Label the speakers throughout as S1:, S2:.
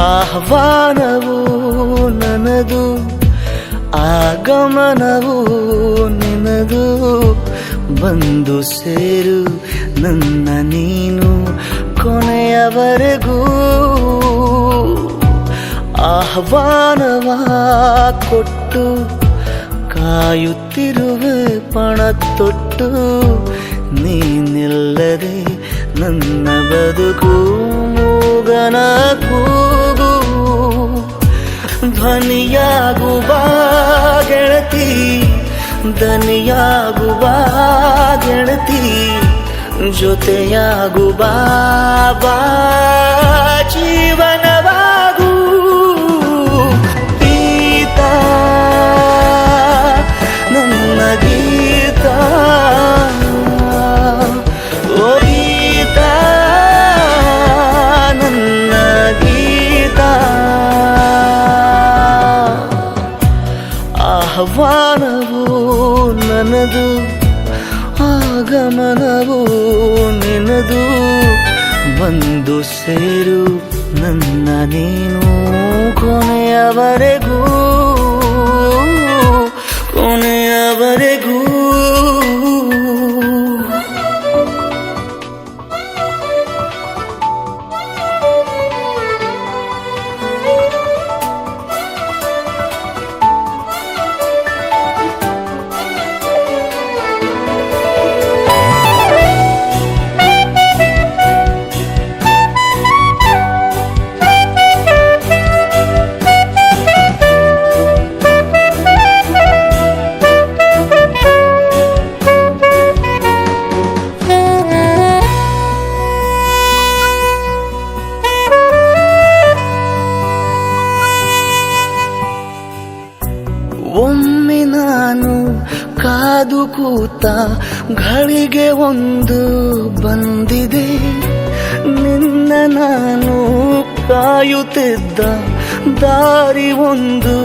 S1: ಆಹ್ವಾನವು ನನದು, ಆಗಮನವು ನಿನದು. ಬಂದು ಸೇರು ನನ್ನ ನೀನು ಕೊನೆಯವರೆಗೂ. ಆಹ್ವಾನವ ಕೊಟ್ಟು ಕಾಯುತ್ತಿರುವೆ ಪಣ ತೊಟ್ಟು. ನೀನಿಲ್ಲದೆ ನನ್ನ ಬದುಕು ಮೂಗನ ಕೂಗು. ಧ್ವನಿಯಾಗುವ ಗೆಳತಿ, ದನಿಯಾಗುವ ಗೆಳತಿ, ಜೊತೆಯಾಗುವ ಬಾ ಜೀವನವಾಗು. ಗೀತ ನನ್ನ ಗೀತ, ಓ ಗೀತ ನನ್ನ ಗೀತ. ಆಹ್ವಾನವು ನನದು, ಆಗಮನವು ನಿನದು. ಬಂದು ಸೇರು ನನ್ನ ನೀನು ಕೊನೆಯವರೆಗೂ, ಕೊನೆಯವರೆಗೂ. ಒಮ್ಮೆ ನಾನು ಕಾದು ಕೂತ ಘಳಿಗೆ ಒಂದು ಬಂದಿದೆ. ನಿನ್ನ ನಾನು ಕಾಯುತ್ತಿದ್ದ ದಾರಿ ಒಂದು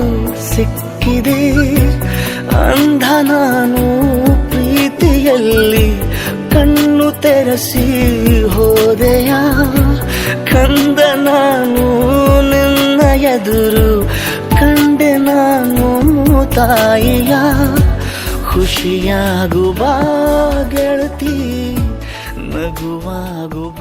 S1: ಸಿಕ್ಕಿದೆ. ಅಂಧ ನಾನು ಪ್ರೀತಿಯಲ್ಲಿ ಕಣ್ಣು ತೆರೆಸಿ ಹೋದೆಯ. ಕಂದ ನಾನು ನಿನ್ನ ಎದುರು ಕಂಡೆ ನಾನು ತಾಯಿಯ. ಖುಷಿಯಾಗುವ ಗೆಳತಿ, ನಗುವಾಗುವ